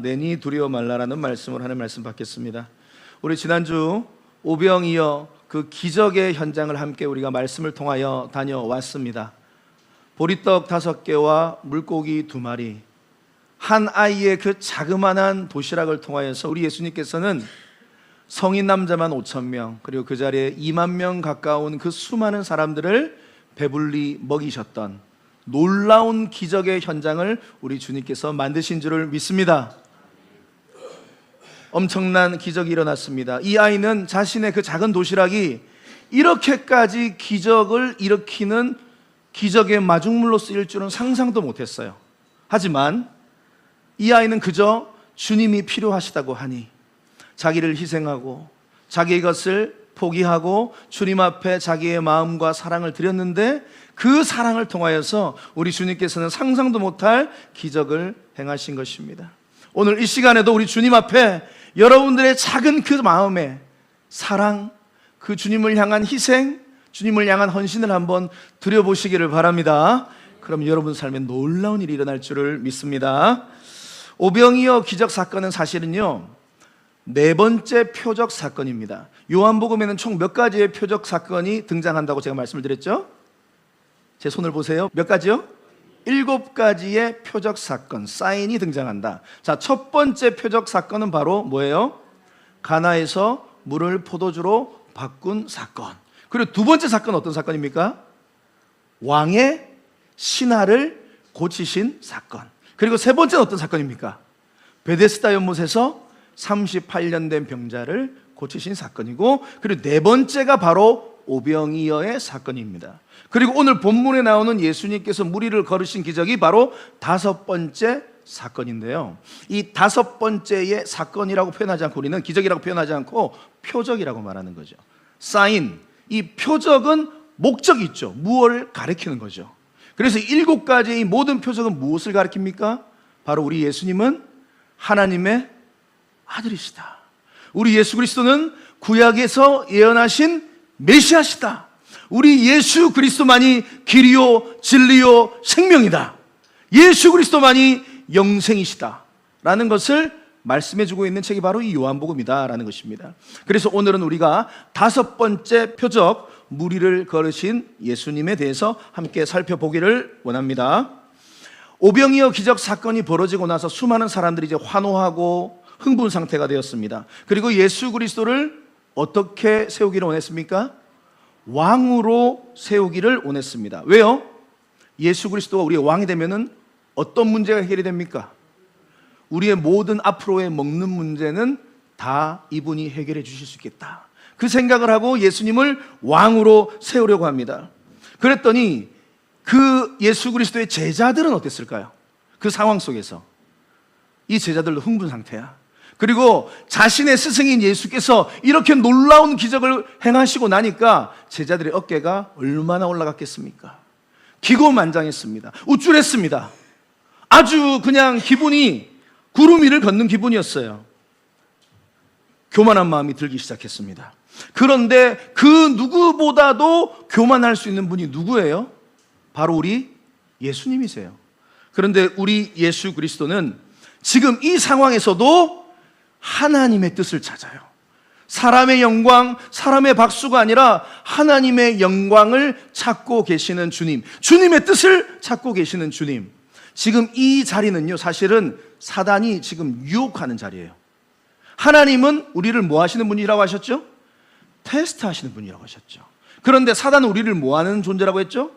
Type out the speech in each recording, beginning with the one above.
내니 두려워 말라라는 말씀을 하는 말씀 받겠습니다. 우리 지난주 오병이어 그 기적의 현장을 함께 우리가 말씀을 통하여 다녀왔습니다. 보리떡 5개와 물고기 2마리, 한 아이의 그 자그마한 도시락을 통하여서 우리 예수님께서는 성인 남자만 5,000명, 그리고 그 자리에 2만 명 가까운 그 수많은 사람들을 배불리 먹이셨던 놀라운 기적의 현장을 우리 주님께서 만드신 줄을 믿습니다. 엄청난 기적이 일어났습니다. 이 아이는 자신의 그 작은 도시락이 이렇게까지 기적을 일으키는 기적의 마중물로 쓰일 줄은 상상도 못했어요. 하지만 이 아이는 그저 주님이 필요하시다고 하니 자기를 희생하고 자기의 것을 포기하고 주님 앞에 자기의 마음과 사랑을 드렸는데, 그 사랑을 통하여서 우리 주님께서는 상상도 못할 기적을 행하신 것입니다. 오늘 이 시간에도 우리 주님 앞에 여러분들의 작은 그 마음의 사랑, 그 주님을 향한 희생, 주님을 향한 헌신을 한번 드려보시기를 바랍니다. 그럼 여러분 삶에 놀라운 일이 일어날 줄을 믿습니다. 오병이어 기적 사건은 사실은요 4번째 표적 사건입니다. 요한복음에는 총 몇 가지의 표적 사건이 등장한다고 제가 말씀을 드렸죠? 제 손을 보세요. 몇 가지요? 7가지의 표적 사건, 사인이 등장한다. 자, 첫 번째 표적 사건은 바로 뭐예요? 가나에서 물을 포도주로 바꾼 사건. 그리고 두 번째 사건은 어떤 사건입니까? 왕의 신하를 고치신 사건. 그리고 세 번째는 어떤 사건입니까? 베데스다 연못에서 38년 된 병자를 고치신 사건이고, 그리고 네 번째가 바로 오병이어의 사건입니다. 그리고 오늘 본문에 나오는 예수님께서 무리를 걸으신 기적이 바로 5번째 사건인데요, 이 5번째의 사건이라고 표현하지 않고 우리는 기적이라고 표현하지 않고 표적이라고 말하는 거죠. 사인, 이 표적은 목적이 있죠. 무엇을 가리키는 거죠. 그래서 7가지의 모든 표적은 무엇을 가리킵니까? 바로 우리 예수님은 하나님의 아들이시다. 우리 예수 그리스도는 구약에서 예언하신 메시아시다. 우리 예수 그리스도만이 길이요 진리요 생명이다. 예수 그리스도만이 영생이시다 라는 것을 말씀해주고 있는 책이 바로 이 요한복음이다 라는 것입니다. 그래서 오늘은 우리가 5번째 표적, 무리를 걸으신 예수님에 대해서 함께 살펴보기를 원합니다. 오병이어 기적 사건이 벌어지고 나서 수많은 사람들이 이제 환호하고 흥분 상태가 되었습니다. 그리고 예수 그리스도를 어떻게 세우기를 원했습니까? 왕으로 세우기를 원했습니다. 왜요? 예수 그리스도가 우리의 왕이 되면은 어떤 문제가 해결이 됩니까? 우리의 모든 앞으로의 먹는 문제는 다 이분이 해결해 주실 수 있겠다, 그 생각을 하고 예수님을 왕으로 세우려고 합니다. 그랬더니 그 예수 그리스도의 제자들은 어땠을까요? 그 상황 속에서 이 제자들도 흥분 상태야. 그리고 자신의 스승인 예수께서 이렇게 놀라운 기적을 행하시고 나니까 제자들의 어깨가 얼마나 올라갔겠습니까? 기고만장했습니다. 우쭐했습니다. 아주 그냥 기분이 구름 위를 걷는 기분이었어요. 교만한 마음이 들기 시작했습니다. 그런데 그 누구보다도 교만할 수 있는 분이 누구예요? 바로 우리 예수님이세요. 그런데 우리 예수 그리스도는 지금 이 상황에서도 하나님의 뜻을 찾아요. 사람의 영광, 사람의 박수가 아니라 하나님의 영광을 찾고 계시는 주님, 주님의 뜻을 찾고 계시는 주님. 지금 이 자리는요 사실은 사단이 지금 유혹하는 자리예요. 하나님은 우리를 뭐 하시는 분이라고 하셨죠? 테스트 하시는 분이라고 하셨죠. 그런데 사단은 우리를 뭐 하는 존재라고 했죠?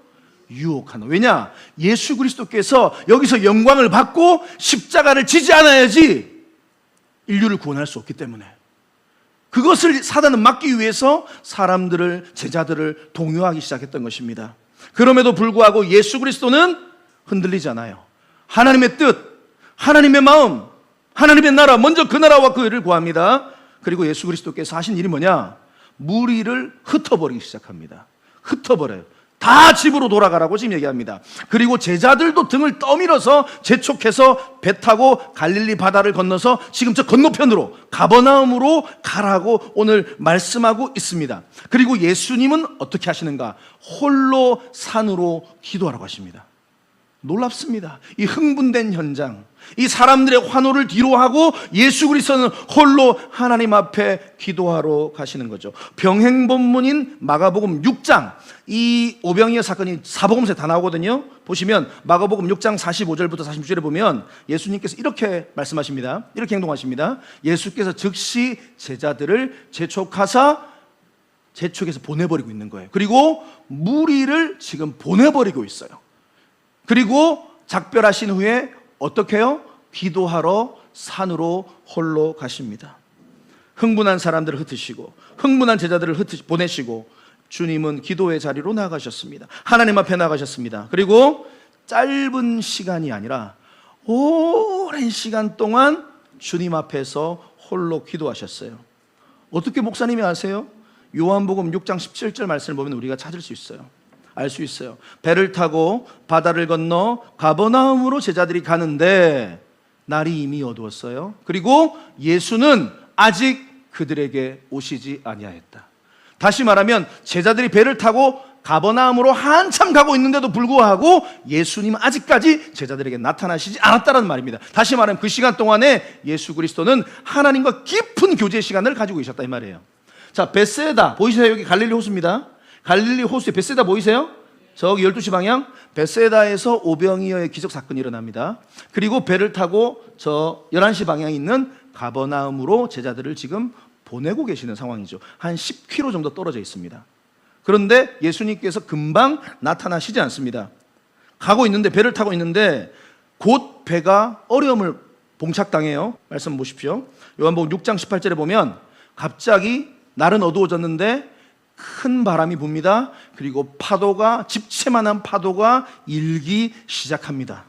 유혹하는. 왜냐? 예수 그리스도께서 여기서 영광을 받고 십자가를 지지 않아야지 인류를 구원할 수 없기 때문에, 그것을 사단은 막기 위해서 사람들을, 제자들을 동요하기 시작했던 것입니다. 그럼에도 불구하고 예수 그리스도는 흔들리지 않아요. 하나님의 뜻, 하나님의 마음, 하나님의 나라, 먼저 그 나라와 그 의를 구합니다. 그리고 예수 그리스도께서 하신 일이 뭐냐? 무리를 흩어버리기 시작합니다. 흩어버려요. 다 집으로 돌아가라고 지금 얘기합니다. 그리고 제자들도 등을 떠밀어서 재촉해서 배 타고 갈릴리 바다를 건너서 지금 저 건너편으로 가버나움으로 가라고 오늘 말씀하고 있습니다. 그리고 예수님은 어떻게 하시는가? 홀로 산으로 기도하라고 하십니다. 놀랍습니다. 이 흥분된 현장, 이 사람들의 환호를 뒤로하고 예수 그리스도는 홀로 하나님 앞에 기도하러 가시는 거죠. 병행본문인 마가복음 6장, 이 오병이어 사건이 사복음서에 다 나오거든요. 보시면 마가복음 6장 45절부터 46절에 보면 예수님께서 이렇게 말씀하십니다. 이렇게 행동하십니다. 예수께서 즉시 제자들을 재촉해서 보내버리고 있는 거예요. 그리고 무리를 지금 보내버리고 있어요. 그리고 작별하신 후에 어떻게 해요? 기도하러 산으로 홀로 가십니다. 흥분한 사람들을 흩으시고 흥분한 제자들을 보내시고 주님은 기도의 자리로 나가셨습니다. 하나님 앞에 나가셨습니다. 그리고 짧은 시간이 아니라 오랜 시간 동안 주님 앞에서 홀로 기도하셨어요. 어떻게 목사님이 아세요? 요한복음 6장 17절 말씀을 보면 우리가 찾을 수 있어요. 알 수 있어요. 배를 타고 바다를 건너 가버나움으로 제자들이 가는데 날이 이미 어두웠어요. 그리고 예수는 아직 그들에게 오시지 아니하였다. 다시 말하면 제자들이 배를 타고 가버나움으로 한참 가고 있는데도 불구하고 예수님은 아직까지 제자들에게 나타나시지 않았다는 말입니다. 다시 말하면 그 시간 동안에 예수 그리스도는 하나님과 깊은 교제 시간을 가지고 계셨다 이 말이에요. 자, 베세다 보이세요? 여기 갈릴리 호수입니다. 갈릴리 호수에 베세다 보이세요? 저기 12시 방향 베세다에서 오병이어의 기적 사건이 일어납니다. 그리고 배를 타고 저 11시 방향에 있는 가버나움으로 제자들을 지금 보내고 계시는 상황이죠. 한 10km 정도 떨어져 있습니다. 그런데 예수님께서 금방 나타나시지 않습니다. 가고 있는데, 배를 타고 있는데 곧 배가 어려움을 봉착당해요. 말씀 보십시오. 요한복음 6장 18절에 보면 갑자기 날은 어두워졌는데 큰 바람이 붑니다. 그리고 파도가, 집채만한 파도가 일기 시작합니다.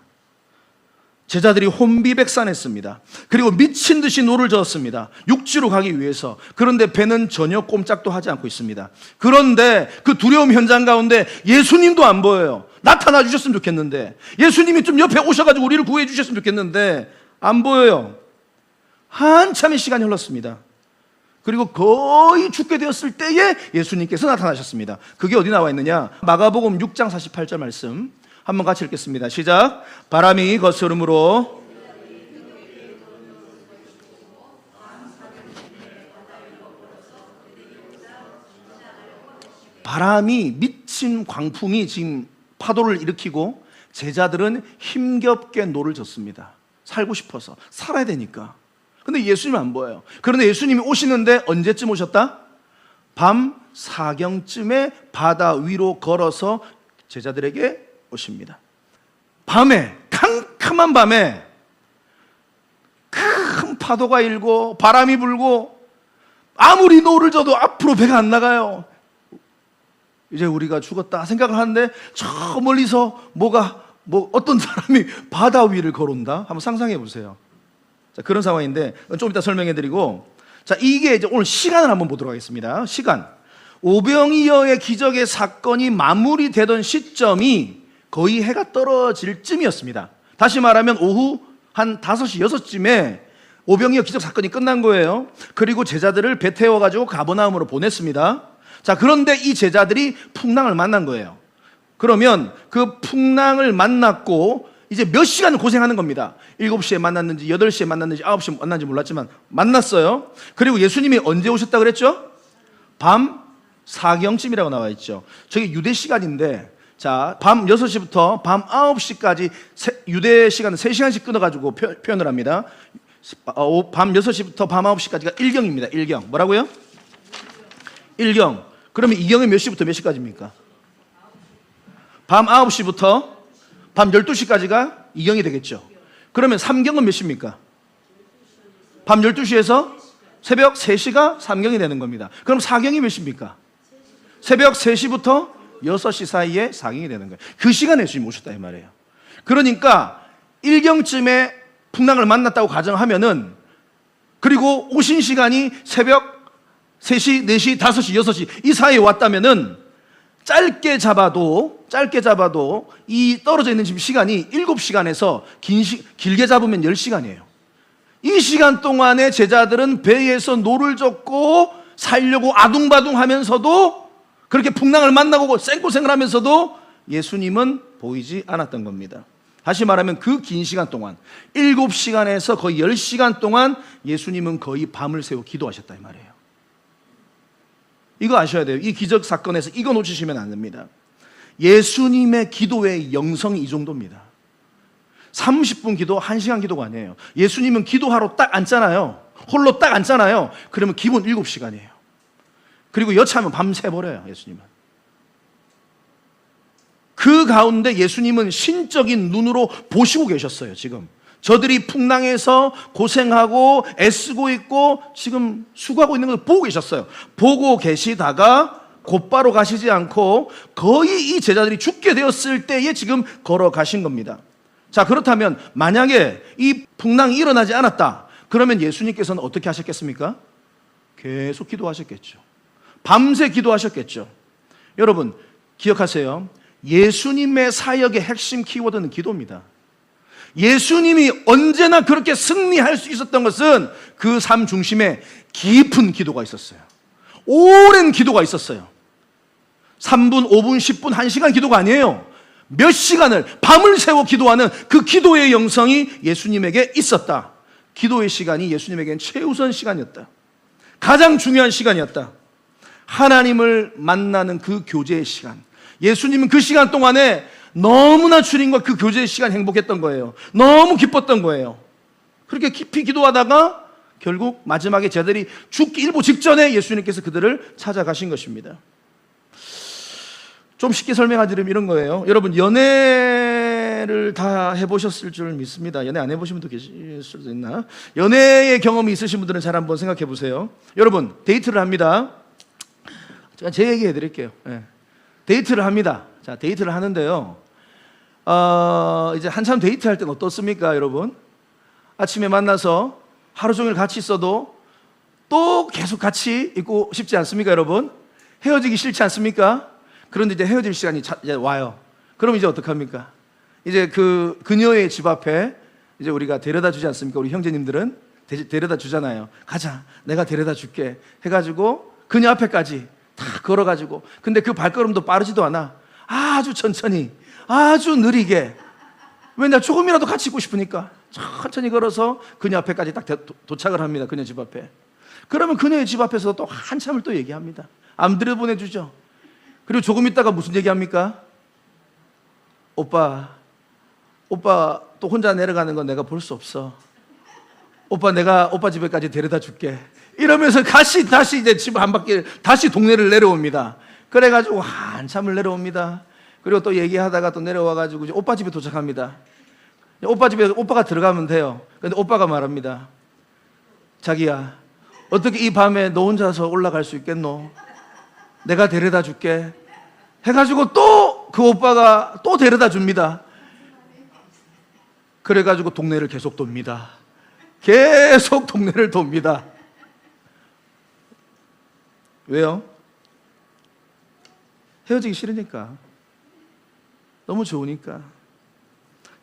제자들이 혼비백산했습니다. 그리고 미친 듯이 노를 저었습니다. 육지로 가기 위해서. 그런데 배는 전혀 꼼짝도 하지 않고 있습니다. 그런데 그 두려움 현장 가운데 예수님도 안 보여요. 나타나 주셨으면 좋겠는데, 예수님이 좀 옆에 오셔가지고 우리를 구해 주셨으면 좋겠는데 안 보여요. 한참의 시간이 흘렀습니다. 그리고 거의 죽게 되었을 때에 예수님께서 나타나셨습니다. 그게 어디 나와 있느냐? 마가복음 6장 48절 말씀 한번 같이 읽겠습니다. 시작. 바람이 거스름으로 바람이 미친 광풍이 지금 파도를 일으키고 제자들은 힘겹게 노를 젓습니다. 살고 싶어서, 살아야 되니까. 근데 예수님은 안 보여요. 그런데 예수님이 오시는데 언제쯤 오셨다? 밤 4경쯤에 바다 위로 걸어서 제자들에게 오십니다. 밤에, 캄캄한 밤에 큰 파도가 일고 바람이 불고 아무리 노를 져도 앞으로 배가 안 나가요. 이제 우리가 죽었다 생각을 하는데 저 멀리서 어떤 사람이 바다 위를 걸어온다? 한번 상상해 보세요. 자, 그런 상황인데 좀 이따 설명해 드리고, 자, 이게 이제 오늘 시간을 한번 보도록 하겠습니다. 시간. 오병이어의 기적의 사건이 마무리되던 시점이 거의 해가 떨어질 쯤이었습니다. 다시 말하면 오후 한 5시, 6시쯤에 오병이어 기적 사건이 끝난 거예요. 그리고 제자들을 배 태워가지고 가버나움으로 보냈습니다. 자, 그런데 이 제자들이 풍랑을 만난 거예요. 그러면 그 풍랑을 만났고 이제 몇 시간을 고생하는 겁니다. 7시에 만났는지 8시에 만났는지 9시에 만났는지 몰랐지만 만났어요. 그리고 예수님이 언제 오셨다고 그랬죠? 밤 4경쯤이라고 나와 있죠. 저게 유대 시간인데, 자, 밤 6시부터 밤 9시까지 유대 시간은 3시간씩 끊어가지고 표현을 합니다. 밤 6시부터 밤 9시까지가 1경입니다. 1경. 뭐라고요? 1경. 그러면 2경이 몇 시부터 몇 시까지입니까? 밤 9시부터 밤 12시까지가 2경이 되겠죠. 그러면 3경은 몇 시입니까? 밤 12시에서 새벽 3시가 3경이 되는 겁니다. 그럼 4경이 몇 시입니까? 새벽 3시부터 6시 사이에 4경이 되는 거예요. 그 시간에 예수님이 오셨다 이 말이에요. 그러니까 1경쯤에 풍랑을 만났다고 가정하면은, 그리고 오신 시간이 새벽 3시, 4시, 5시, 6시 이 사이에 왔다면은 짧게 잡아도 이 떨어져 있는 지금 시간이 7시간에서 길게 잡으면 10시간이에요. 이 시간 동안에 제자들은 배에서 노를 젓고 살려고 아둥바둥 하면서도, 그렇게 풍랑을 만나고 생고생을 하면서도 예수님은 보이지 않았던 겁니다. 다시 말하면 그 긴 시간 동안 7시간에서 거의 10시간 동안 예수님은 거의 밤을 새워 기도하셨다 이 말이에요. 이거 아셔야 돼요. 이 기적 사건에서 이거 놓치시면 안 됩니다. 예수님의 기도의 영성이 이 정도입니다. 30분 기도, 1시간 기도가 아니에요. 예수님은 기도하러 딱 앉잖아요. 홀로 딱 앉잖아요. 그러면 기본 7시간이에요. 그리고 여차하면 밤새버려요, 예수님은. 그 가운데 예수님은 신적인 눈으로 보시고 계셨어요, 지금. 저들이 풍랑에서 고생하고 애쓰고 있고 지금 수고하고 있는 걸 보고 계셨어요. 보고 계시다가 곧바로 가시지 않고 거의 이 제자들이 죽게 되었을 때에 지금 걸어가신 겁니다. 자, 그렇다면 만약에 이 풍랑이 일어나지 않았다, 그러면 예수님께서는 어떻게 하셨겠습니까? 계속 기도하셨겠죠. 밤새 기도하셨겠죠. 여러분 기억하세요. 예수님의 사역의 핵심 키워드는 기도입니다. 예수님이 언제나 그렇게 승리할 수 있었던 것은 그 삶 중심에 깊은 기도가 있었어요. 오랜 기도가 있었어요. 3분, 5분, 10분, 1시간 기도가 아니에요. 몇 시간을 밤을 새워 기도하는 그 기도의 영성이 예수님에게 있었다. 기도의 시간이 예수님에게는 최우선 시간이었다. 가장 중요한 시간이었다. 하나님을 만나는 그 교제의 시간. 예수님은 그 시간 동안에 너무나 주님과 그 교제의 시간 행복했던 거예요. 너무 기뻤던 거예요. 그렇게 깊이 기도하다가 결국 마지막에 제자들이 죽기 일보 직전에 예수님께서 그들을 찾아가신 것입니다. 좀 쉽게 설명하자면 이런 거예요. 여러분 연애를 다 해보셨을 줄 믿습니다. 연애 안 해보신 분도 계실 수도 있나? 연애의 경험이 있으신 분들은 잘 한번 생각해 보세요. 여러분 데이트를 합니다. 제가 제 얘기 해드릴게요. 네. 데이트를 합니다. 자, 데이트를 하는데요. 이제 한참 데이트할 때는 어떻습니까, 여러분? 아침에 만나서 하루 종일 같이 있어도 또 계속 같이 있고 싶지 않습니까, 여러분? 헤어지기 싫지 않습니까? 그런데 이제 헤어질 시간이 이제 와요. 그럼 이제 어떡합니까? 이제 그녀의 집 앞에 이제 우리가 데려다 주지 않습니까? 우리 형제님들은 데려다 주잖아요. 가자, 내가 데려다 줄게 해가지고 그녀 앞에까지 다 걸어가지고, 근데 그 발걸음도 빠르지도 않아. 아주 천천히, 아주 느리게. 왜? 나 조금이라도 같이 있고 싶으니까 천천히 걸어서 그녀 앞에까지 딱 도착을 합니다. 그녀 집 앞에. 그러면 그녀의 집 앞에서 또 한참을 또 얘기합니다. 안 들여보내주죠. 그리고 조금 있다가 무슨 얘기합니까? 오빠 또 혼자 내려가는 건 내가 볼 수 없어. 오빠, 내가 오빠 집에까지 데려다 줄게. 이러면서 다시 이제 집 한 바퀴 다시 동네를 내려옵니다. 그래가지고 한참을 내려옵니다. 그리고 또 얘기하다가 또 내려와가지고 이제 오빠 집에 도착합니다. 오빠 집에 오빠가 들어가면 돼요. 근데 오빠가 말합니다. 자기야, 어떻게 이 밤에 너 혼자서 올라갈 수 있겠노? 내가 데려다 줄게 해가지고 또 그 오빠가 또 데려다 줍니다. 그래가지고 동네를 계속 돕니다. 계속 동네를 돕니다. 왜요? 헤어지기 싫으니까. 너무 좋으니까.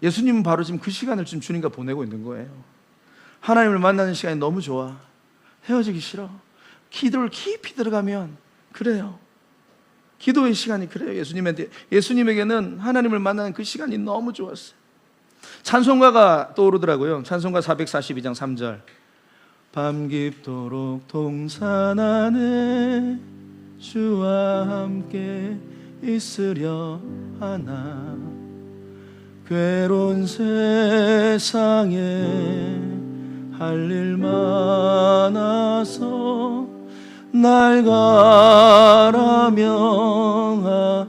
예수님은 바로 지금 그 시간을 지금 주님과 보내고 있는 거예요. 하나님을 만나는 시간이 너무 좋아. 헤어지기 싫어. 기도를 깊이 들어가면 그래요. 기도의 시간이 그래요. 예수님에게는 하나님을 만나는 그 시간이 너무 좋았어요. 찬송가가 떠오르더라고요. 찬송가 442장 3절. 밤 깊도록 동산 안에 주와 함께 있으려 하나. 괴로운 세상에 할 일 많아서 날 가라 명하신다.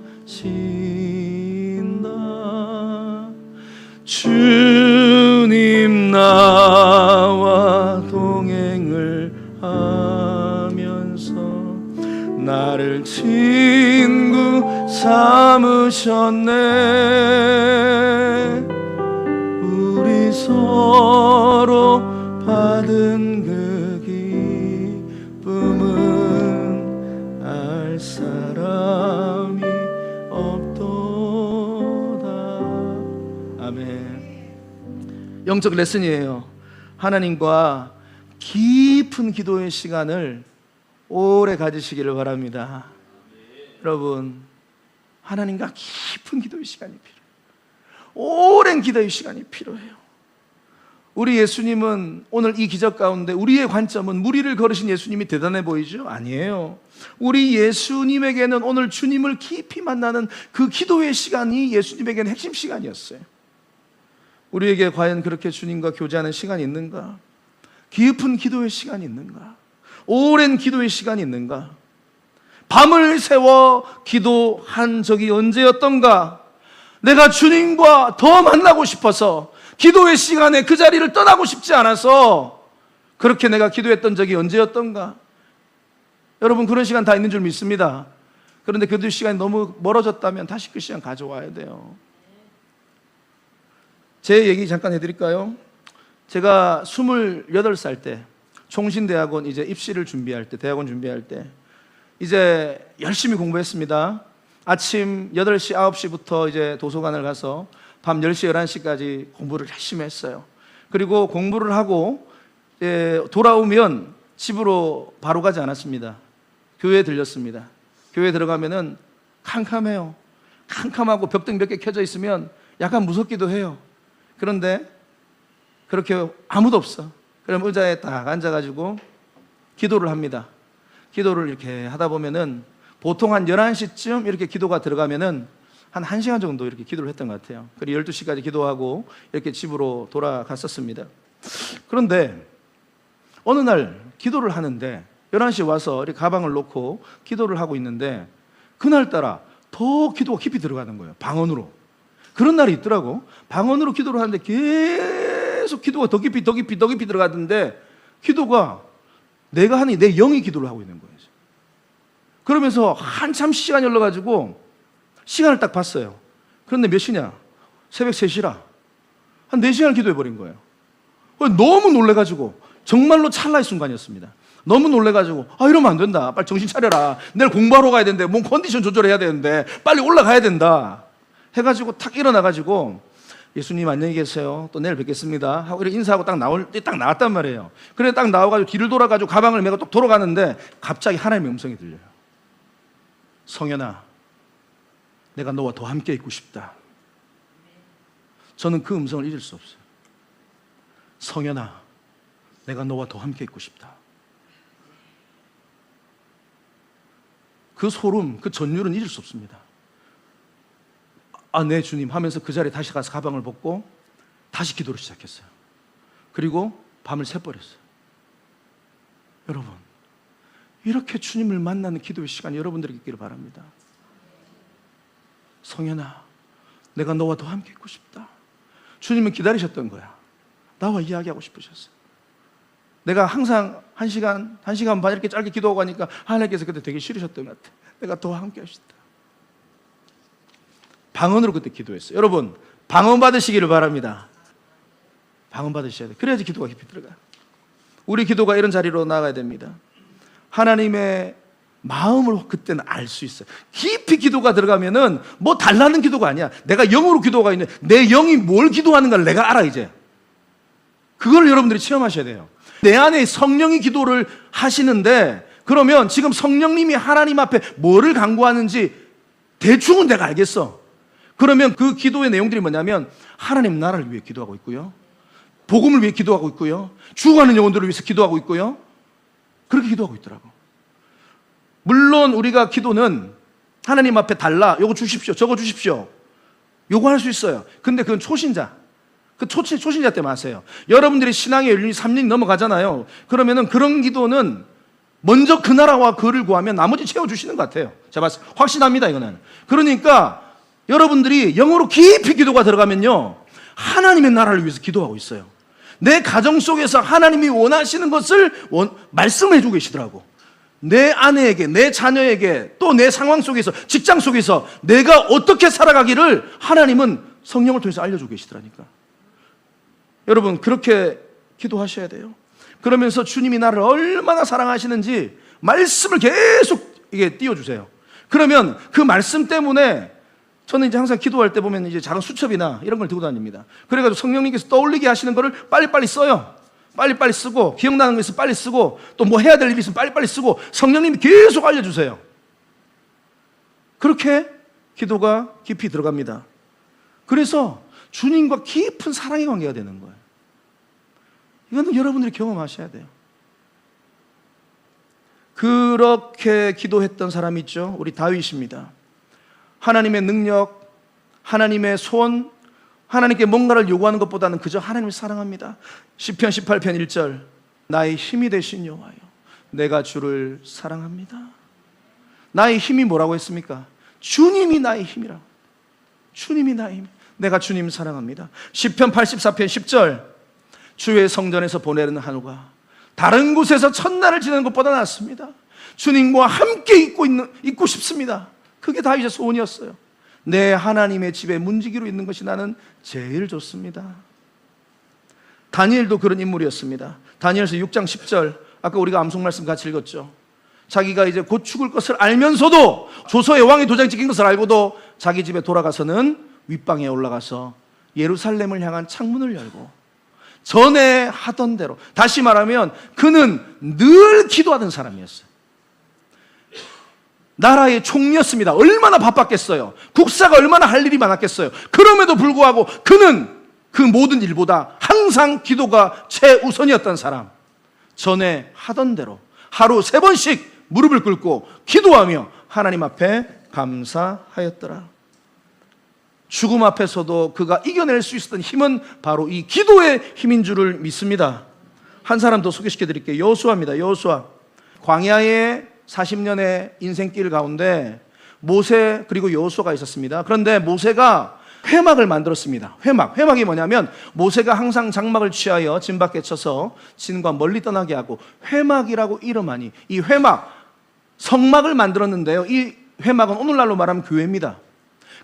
주님 나와 동행을 하면서 나를 친구 삼으셨네. 우리 서로 받은 그 기쁨은 알 사람이 없도다. 아멘. 영적 레슨이에요. 하나님과 깊은 기도의 시간을 오래 가지시기를 바랍니다. 여러분, 하나님과 깊은 기도의 시간이 필요해요. 오랜 기도의 시간이 필요해요. 우리 예수님은 오늘 이 기적 가운데 우리의 관점은 무리를 걸으신 예수님이 대단해 보이죠? 아니에요. 우리 예수님에게는 오늘 주님을 깊이 만나는 그 기도의 시간이 예수님에게는 핵심 시간이었어요. 우리에게 과연 그렇게 주님과 교제하는 시간이 있는가? 깊은 기도의 시간이 있는가? 오랜 기도의 시간이 있는가? 밤을 새워 기도한 적이 언제였던가? 내가 주님과 더 만나고 싶어서 기도의 시간에 그 자리를 떠나고 싶지 않아서 그렇게 내가 기도했던 적이 언제였던가? 여러분, 그런 시간 다 있는 줄 믿습니다. 그런데 그 시간이 너무 멀어졌다면 다시 그 시간 가져와야 돼요. 제 얘기 잠깐 해드릴까요? 제가 28살 때 총신대학원 이제 입시를 준비할 때, 대학원 준비할 때 이제 열심히 공부했습니다. 아침 8시, 9시부터 이제 도서관을 가서 밤 10시, 11시까지 공부를 열심히 했어요. 그리고 공부를 하고 돌아오면 집으로 바로 가지 않았습니다. 교회에 들렸습니다. 교회에 들어가면은 캄캄해요. 캄캄하고 벽등 몇 개 켜져 있으면 약간 무섭기도 해요. 그런데 그렇게 아무도 없어. 그럼 의자에 딱 앉아가지고 기도를 합니다. 기도를 이렇게 하다 보면은 보통 한 11시쯤 이렇게 기도가 들어가면은 한 1시간 정도 이렇게 기도를 했던 것 같아요. 그리고 12시까지 기도하고 이렇게 집으로 돌아갔었습니다. 그런데 어느 날 기도를 하는데 11시에 와서 이렇게 가방을 놓고 기도를 하고 있는데 그날따라 더 기도가 깊이 들어가는 거예요. 방언으로. 그런 날이 있더라고. 방언으로 기도를 하는데 계속 기도가 더 깊이 들어가던데 기도가 내가 하니 내 영이 기도를 하고 있는 거예요. 그러면서 한참 시간이 흘러가지고 시간을 딱 봤어요. 그런데 몇 시냐? 새벽 3시라. 한 4시간을 기도해버린 거예요. 너무 놀래가지고 정말로 찰나의 순간이었습니다. 너무 놀래가지고 이러면 안 된다. 빨리 정신 차려라. 내일 공부하러 가야 되는데 몸 컨디션 조절해야 되는데 빨리 올라가야 된다 해가지고 탁 일어나가지고 예수님 안녕히 계세요. 또 내일 뵙겠습니다 하고 이렇게 인사하고 딱 나왔단 말이에요. 그래 딱 나와가지고 뒤를 돌아가지고 가방을 메고 또 돌아가는데 갑자기 하나님의 음성이 들려요. 성현아, 내가 너와 더 함께 있고 싶다. 저는 그 음성을 잊을 수 없어요. 성현아, 내가 너와 더 함께 있고 싶다. 그 소름, 그 전율은 잊을 수 없습니다. 네 주님 하면서 그 자리에 다시 가서 가방을 벗고 다시 기도를 시작했어요. 그리고 밤을 새버렸어요. 여러분, 이렇게 주님을 만나는 기도의 시간이 여러분들에게 있기를 바랍니다. 성현아, 내가 너와 더 함께 있고 싶다. 주님은 기다리셨던 거야. 나와 이야기하고 싶으셨어요. 내가 항상 1시간 반 이렇게 짧게 기도하고 하니까 하나님께서 그때 되게 싫으셨던 것 같아. 내가 더 함께 하시다. 방언으로 그때 기도했어요. 여러분, 방언 받으시기를 바랍니다. 방언 받으셔야 돼요. 그래야지 기도가 깊이 들어가요. 우리 기도가 이런 자리로 나가야 됩니다. 하나님의 마음을 그때는 알 수 있어요. 깊이 기도가 들어가면은 뭐 달라는 기도가 아니야. 내가 영으로 기도가 있는 내 영이 뭘 기도하는가를 내가 알아 이제. 그걸 여러분들이 체험하셔야 돼요. 내 안에 성령이 기도를 하시는데 그러면 지금 성령님이 하나님 앞에 뭐를 간구하는지 대충은 내가 알겠어. 그러면 그 기도의 내용들이 뭐냐면 하나님 나라를 위해 기도하고 있고요, 복음을 위해 기도하고 있고요, 죽어가는 영혼들을 위해서 기도하고 있고요. 그렇게 기도하고 있더라고. 물론 우리가 기도는 하나님 앞에 달라, 요거 주십시오, 저거 주십시오, 요거 할 수 있어요. 근데 그건 초신자, 초신자 때만 하세요. 여러분들이 신앙의 연륜이 3년이 넘어가잖아요. 그러면은 그런 기도는 먼저 그 나라와 그를 구하면 나머지 채워주시는 것 같아요. 제가 확신합니다, 이거는. 그러니까 여러분들이 영어로 깊이 기도가 들어가면요, 하나님의 나라를 위해서 기도하고 있어요. 내 가정 속에서 하나님이 원하시는 것을 말씀해 주고 계시더라고. 내 아내에게, 내 자녀에게, 또 내 상황 속에서, 직장 속에서 내가 어떻게 살아가기를 하나님은 성령을 통해서 알려주고 계시더라니까. 여러분, 그렇게 기도하셔야 돼요. 그러면서 주님이 나를 얼마나 사랑하시는지 말씀을 계속 이게 띄워주세요. 그러면 그 말씀 때문에 저는 이제 항상 기도할 때 보면 이제 작은 수첩이나 이런 걸 들고 다닙니다. 그래가지고 성령님께서 떠올리게 하시는 거를 빨리빨리 써요. 빨리빨리 쓰고, 기억나는 거 있으면 빨리 쓰고, 또 뭐 해야 될 일이 있으면 빨리빨리 쓰고, 성령님이 계속 알려주세요. 그렇게 기도가 깊이 들어갑니다. 그래서 주님과 깊은 사랑의 관계가 되는 거예요. 이거는 여러분들이 경험하셔야 돼요. 그렇게 기도했던 사람이 있죠. 우리 다윗입니다. 하나님의 능력, 하나님의 소원, 하나님께 뭔가를 요구하는 것보다는 그저 하나님을 사랑합니다. 시편 18편 1절, 나의 힘이 되신 여호와여, 내가 주를 사랑합니다. 나의 힘이 뭐라고 했습니까? 주님이 나의 힘이라고. 주님이 나의 힘. 내가 주님 사랑합니다. 시편 84편 10절, 주의 성전에서 보내는 한우가 다른 곳에서 첫날을 지내는 것보다 낫습니다. 주님과 함께 있고 싶습니다. 그게 다윗의 소원이었어요. 내 하나님의 집에 문지기로 있는 것이 나는 제일 좋습니다. 다니엘도 그런 인물이었습니다. 다니엘서 6장 10절, 아까 우리가 암송 말씀 같이 읽었죠. 자기가 이제 곧 죽을 것을 알면서도, 조서의 왕이 도장이 찍힌 것을 알고도 자기 집에 돌아가서는 윗방에 올라가서 예루살렘을 향한 창문을 열고 전에 하던 대로, 다시 말하면 그는 늘 기도하던 사람이었어요. 나라의 총리였습니다. 얼마나 바빴겠어요. 국사가 얼마나 할 일이 많았겠어요. 그럼에도 불구하고 그는 그 모든 일보다 항상 기도가 최우선이었던 사람. 전에 하던 대로 하루 3번씩 무릎을 꿇고 기도하며 하나님 앞에 감사하였더라. 죽음 앞에서도 그가 이겨낼 수 있었던 힘은 바로 이 기도의 힘인 줄을 믿습니다. 한 사람 더 소개시켜 드릴게요. 여호수아입니다. 여호수아. 광야의 40년의 인생길 가운데 모세 그리고 여호수아가 있었습니다. 그런데 모세가 회막을 만들었습니다. 회막이 뭐냐면, 모세가 항상 장막을 취하여 진 밖에 쳐서 진과 멀리 떠나게 하고 회막이라고 이름하니, 이 회막, 성막을 만들었는데요. 이 회막은 오늘날로 말하면 교회입니다.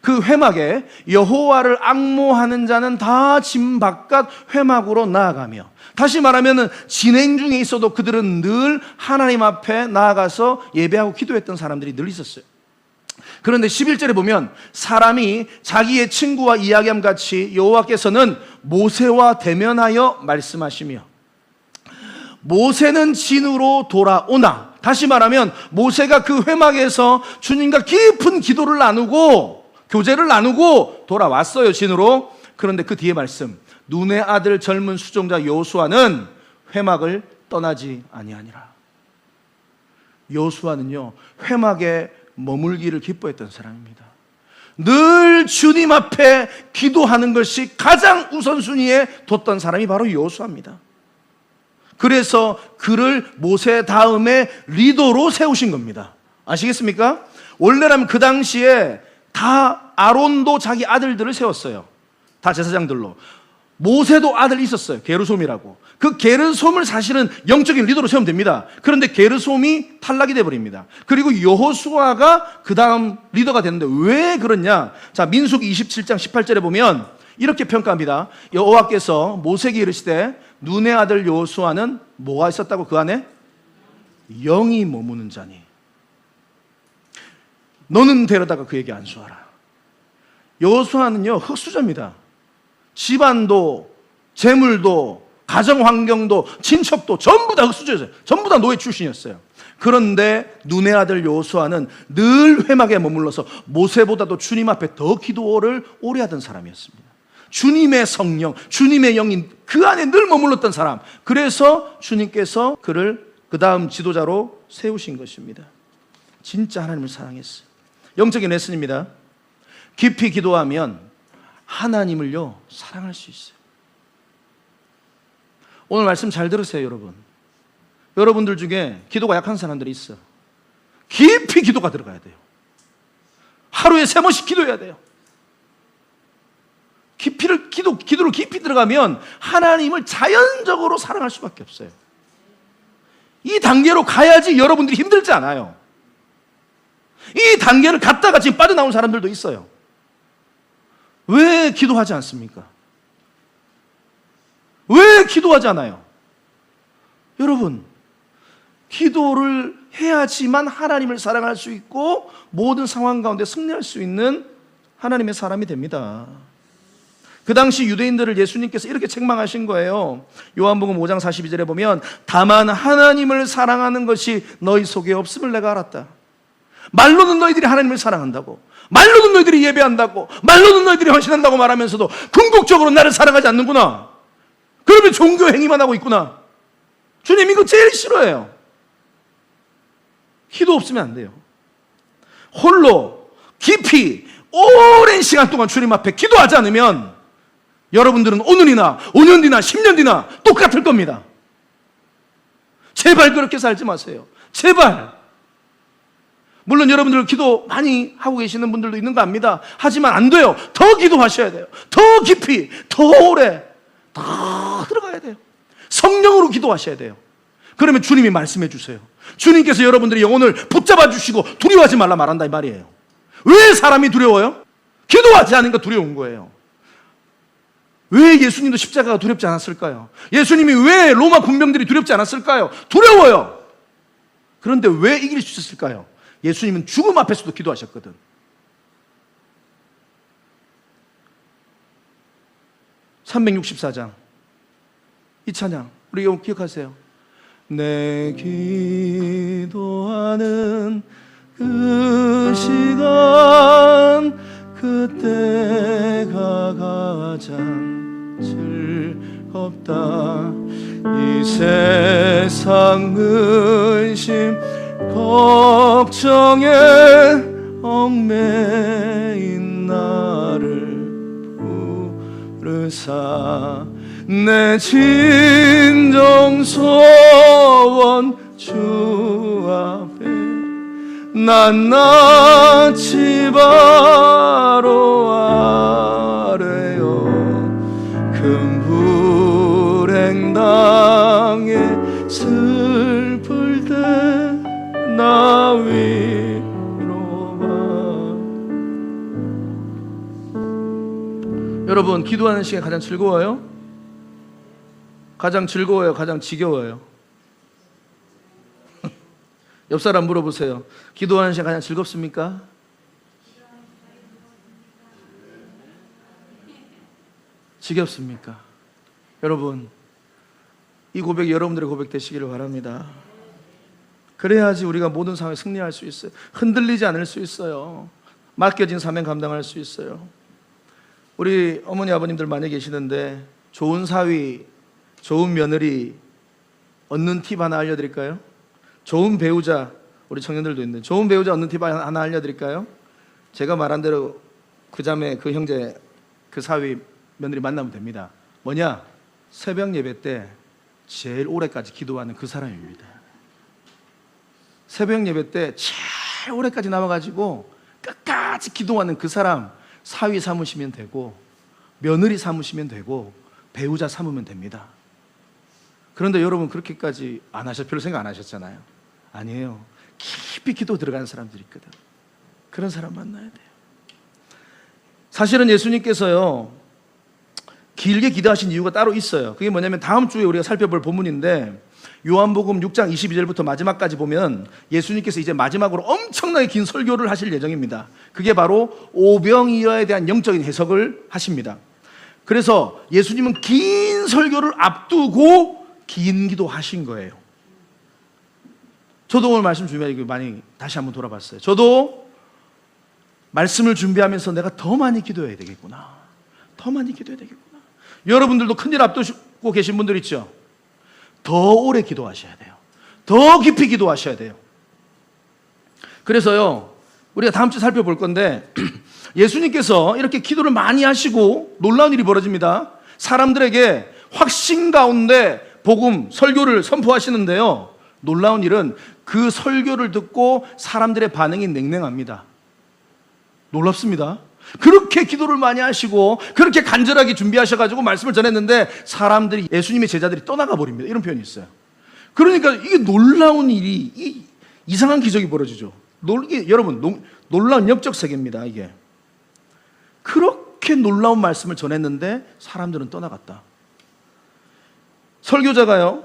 그 회막에 여호와를 앙모하는 자는 다 진 바깥 회막으로 나아가며, 다시 말하면 진행 중에 있어도 그들은 늘 하나님 앞에 나아가서 예배하고 기도했던 사람들이 늘 있었어요. 그런데 11절에 보면 사람이 자기의 친구와 이야기함 같이 여호와께서는 모세와 대면하여 말씀하시며, 모세는 진으로 돌아오나, 다시 말하면 모세가 그 회막에서 주님과 깊은 기도를 나누고 교제를 나누고 돌아왔어요, 진으로. 그런데 그 뒤에 말씀, 눈의 아들 젊은 수종자 여호수아는 회막을 떠나지 아니하니라. 여호수아는요, 회막에 머물기를 기뻐했던 사람입니다. 늘 주님 앞에 기도하는 것이 가장 우선순위에 뒀던 사람이 바로 여호수아입니다. 그래서 그를 모세 다음에 리더로 세우신 겁니다. 아시겠습니까? 원래라면 그 당시에 다 아론도 자기 아들들을 세웠어요. 다 제사장들로. 모세도 아들이 있었어요. 게르솜이라고. 그 게르솜을 사실은 영적인 리더로 세우면 됩니다. 그런데 게르솜이 탈락이 돼버립니다. 그리고 여호수아가 그 다음 리더가 됐는데 왜 그러냐? 자, 민수기 27장 18절에 보면 이렇게 평가합니다. 여호와께서 모세에게 이르시되 눈의 아들 여호수아는 뭐가 있었다고? 그 안에 영이 머무는 자니 너는 데려다가 그에게 안수하라. 여호수아는요, 흙수저입니다. 집안도 재물도 가정환경도 친척도 전부 다 흙수저였어요. 전부 다 노예 출신이었어요. 그런데 눈의 아들 여호수아는 늘 회막에 머물러서 모세보다도 주님 앞에 더 기도를 오래 하던 사람이었습니다. 주님의 성령, 주님의 영이 그 안에 늘 머물렀던 사람. 그래서 주님께서 그를 그 다음 지도자로 세우신 것입니다. 진짜 하나님을 사랑했어요. 영적인 레슨입니다. 깊이 기도하면 하나님을요 사랑할 수 있어요. 오늘 말씀 잘 들으세요, 여러분. 여러분들 중에 기도가 약한 사람들이 있어. 깊이 기도가 들어가야 돼요. 하루에 3번씩 기도해야 돼요. 기도를 깊이 들어가면 하나님을 자연적으로 사랑할 수밖에 없어요. 이 단계로 가야지 여러분들이 힘들지 않아요. 이 단계를 갔다가 지금 빠져나온 사람들도 있어요. 왜 기도하지 않습니까? 왜 기도하지 않아요? 여러분, 기도를 해야지만 하나님을 사랑할 수 있고 모든 상황 가운데 승리할 수 있는 하나님의 사람이 됩니다. 그 당시 유대인들을 예수님께서 이렇게 책망하신 거예요. 요한복음 5장 42절에 보면 다만 하나님을 사랑하는 것이 너희 속에 없음을 내가 알았다. 말로는 너희들이 하나님을 사랑한다고, 말로는 너희들이 예배한다고, 말로는 너희들이 헌신한다고 말하면서도 궁극적으로 나를 사랑하지 않는구나. 그러면 종교 행위만 하고 있구나. 주님 이거 제일 싫어해요. 기도 없으면 안 돼요. 홀로 깊이 오랜 시간 동안 주님 앞에 기도하지 않으면 여러분들은 오늘이나 5년 뒤나 10년 뒤나 똑같을 겁니다. 제발 그렇게 살지 마세요. 제발. 물론 여러분들 기도 많이 하고 계시는 분들도 있는 거 압니다. 하지만 안 돼요. 더 기도하셔야 돼요. 더 깊이, 더 오래, 더 들어가야 돼요. 성령으로 기도하셔야 돼요. 그러면 주님이 말씀해 주세요. 주님께서 여러분들의 영혼을 붙잡아 주시고 두려워하지 말라 말한다 이 말이에요. 왜 사람이 두려워요? 기도하지 않으니까 두려운 거예요. 왜 예수님도 십자가가 두렵지 않았을까요? 예수님이 왜 로마 군병들이 두렵지 않았을까요? 두려워요. 그런데 왜 이길 수 있었을까요? 예수님은 죽음 앞에서도 기도하셨거든. (364장) 이 찬양 우리 이거 기억하세요. 내 기도하는 그 시간 그때가 가장 즐겁다. 이 세상 근심 걱정에 얽매인 나를 부르사 내 진정 소원 주 앞에 낱낱이 바로 아뢰요. 큰 불행 당해 슬플 때 나 위로봐. 여러분 기도하는 시간이 가장 즐거워요? 가장 즐거워요? 가장 지겨워요? 옆 사람 물어보세요. 기도하는 시간 가장 즐겁습니까? 지겹습니까? 여러분 이 고백이 여러분들의 고백 되시기를 바랍니다. 그래야지 우리가 모든 상황에 승리할 수 있어요. 흔들리지 않을 수 있어요. 맡겨진 사명 감당할 수 있어요. 우리 어머니 아버님들 많이 계시는데 좋은 사위, 좋은 며느리 얻는 팁 하나 알려드릴까요? 좋은 배우자, 우리 청년들도 있는데 좋은 배우자 얻는 팁 하나 알려드릴까요? 제가 말한 대로 그 자매, 그 형제, 그 사위, 며느리 만나면 됩니다. 뭐냐? 새벽 예배 때 제일 오래까지 기도하는 그 사람입니다. 새벽 예배 때 제일 오래까지 나와가지고 끝까지 기도하는 그 사람 사위 삼으시면 되고 며느리 삼으시면 되고 배우자 삼으면 됩니다. 그런데 여러분 그렇게까지 안 하셨, 별로 생각 안 하셨잖아요. 아니에요. 깊이 기도 들어가는 사람들이 있거든. 그런 사람 만나야 돼요. 사실은 예수님께서요 길게 기도하신 이유가 따로 있어요. 그게 뭐냐면 다음 주에 우리가 살펴볼 본문인데 요한복음 6장 22절부터 마지막까지 보면 예수님께서 이제 마지막으로 엄청나게 긴 설교를 하실 예정입니다. 그게 바로 오병이어에 대한 영적인 해석을 하십니다. 그래서 예수님은 긴 설교를 앞두고 긴 기도하신 거예요. 저도 오늘 말씀 준비하기 많이 다시 한번 돌아봤어요. 저도 말씀을 준비하면서 내가 더 많이 기도해야 되겠구나. 더 많이 기도해야 되겠구나. 여러분들도 큰일 앞두고 계신 분들 있죠? 더 오래 기도하셔야 돼요. 더 깊이 기도하셔야 돼요. 그래서요 우리가 다음 주에 살펴볼 건데 예수님께서 이렇게 기도를 많이 하시고 놀라운 일이 벌어집니다. 사람들에게 확신 가운데 복음, 설교를 선포하시는데요 놀라운 일은 그 설교를 듣고 사람들의 반응이 냉랭합니다. 놀랍습니다. 그렇게 기도를 많이 하시고 그렇게 간절하게 준비하셔가지고 말씀을 전했는데 사람들이, 예수님의 제자들이 떠나가 버립니다. 이런 표현이 있어요. 그러니까 이게 놀라운 일이, 이상한 기적이 벌어지죠. 이게 여러분 놀라운 영적 세계입니다. 이게 그렇게 놀라운 말씀을 전했는데 사람들은 떠나갔다. 설교자가요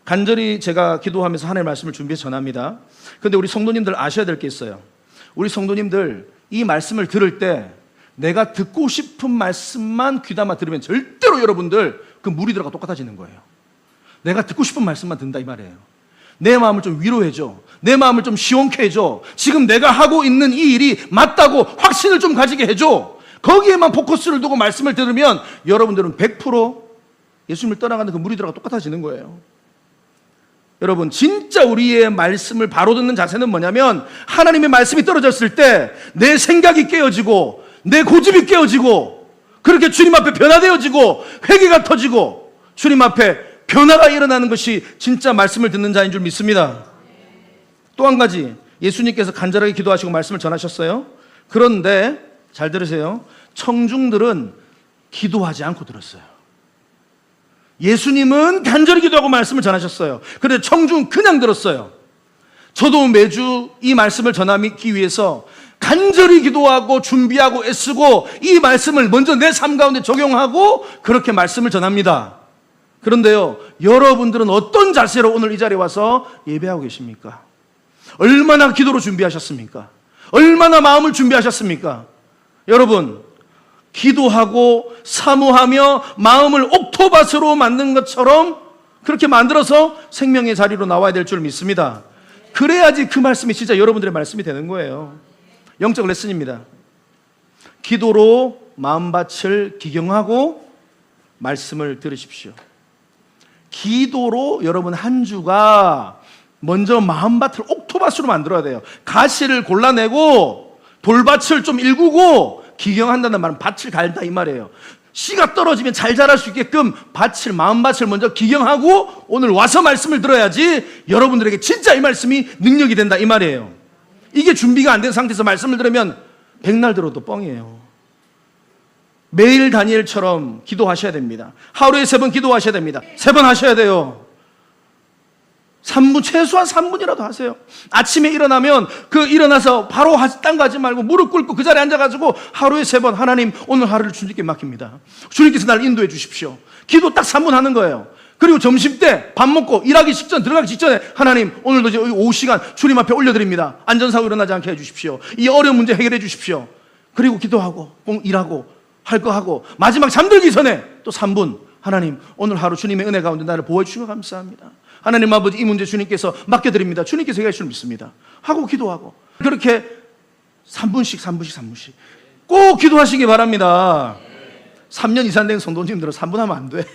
간절히 제가 기도하면서 하나님의 말씀을 준비해서 전합니다. 그런데 우리 성도님들 아셔야 될 게 있어요. 우리 성도님들 이 말씀을 들을 때 내가 듣고 싶은 말씀만 귀담아 들으면 절대로 여러분들 그 물이 들어가 똑같아지는 거예요. 내가 듣고 싶은 말씀만 듣는다 이 말이에요. 내 마음을 좀 위로해줘. 내 마음을 좀 시원케 해줘. 지금 내가 하고 있는 이 일이 맞다고 확신을 좀 가지게 해줘. 거기에만 포커스를 두고 말씀을 들으면 여러분들은 100% 예수님을 떠나가는 그 무리들하고 똑같아지는 거예요. 여러분, 진짜 우리의 말씀을 바로 듣는 자세는 뭐냐면, 하나님의 말씀이 떨어졌을 때 내 생각이 깨어지고 내 고집이 깨어지고 그렇게 주님 앞에 변화되어지고 회개가 터지고 주님 앞에 변화가 일어나는 것이 진짜 말씀을 듣는 자인 줄 믿습니다. 또 한 가지, 예수님께서 간절하게 기도하시고 말씀을 전하셨어요. 그런데 잘 들으세요. 청중들은 기도하지 않고 들었어요. 예수님은 간절히 기도하고 말씀을 전하셨어요. 그런데 청중은 그냥 들었어요. 저도 매주 이 말씀을 전하기 위해서 간절히 기도하고 준비하고 애쓰고 이 말씀을 먼저 내 삶 가운데 적용하고 그렇게 말씀을 전합니다. 그런데요, 여러분들은 어떤 자세로 오늘 이 자리에 와서 예배하고 계십니까? 얼마나 기도로 준비하셨습니까? 얼마나 마음을 준비하셨습니까? 여러분, 기도하고 사모하며 마음을 옥토밭으로 만든 것처럼 그렇게 만들어서 생명의 자리로 나와야 될 줄 믿습니다. 그래야지 그 말씀이 진짜 여러분들의 말씀이 되는 거예요. 영적 레슨입니다. 기도로 마음밭을 기경하고 말씀을 들으십시오. 기도로 여러분 한 주가 먼저 마음밭을 옥토밭으로 만들어야 돼요. 가시를 골라내고 돌밭을 좀 일구고 기경한다는 말은 밭을 갈다 이 말이에요. 씨가 떨어지면 잘 자랄 수 있게끔 밭을, 마음밭을 먼저 기경하고 오늘 와서 말씀을 들어야지 여러분들에게 진짜 이 말씀이 능력이 된다 이 말이에요. 이게 준비가 안 된 상태에서 말씀을 들으면 백날 들어도 뻥이에요. 매일 다니엘처럼 기도하셔야 됩니다. 하루에 3번 기도하셔야 됩니다. 3번 하셔야 돼요. 3분, 최소한 3분이라도 하세요. 아침에 일어나면 일어나서 바로 딴 거 하지 말고 무릎 꿇고 그 자리에 앉아가지고 하루에 3번 하나님 오늘 하루를 주님께 맡깁니다. 주님께서 나를 인도해 주십시오. 기도 딱 3분 하는 거예요. 그리고 점심 때 밥 먹고 일하기 직전, 들어가기 직전에 하나님 오늘도 오후 시간 주님 앞에 올려드립니다. 안전사고 일어나지 않게 해주십시오. 이 어려운 문제 해결해 주십시오. 그리고 기도하고 일하고 할 거 하고 마지막 잠들기 전에 또 3분 하나님 오늘 하루 주님의 은혜 가운데 나를 보호해 주시고 감사합니다. 하나님 아버지 이 문제 주님께서 맡겨드립니다. 주님께서 해결하실 줄 믿습니다. 하고 기도하고 그렇게 3분씩 꼭 기도하시기 바랍니다. 3년 이상 된 성도님들은 3분 하면 안 돼.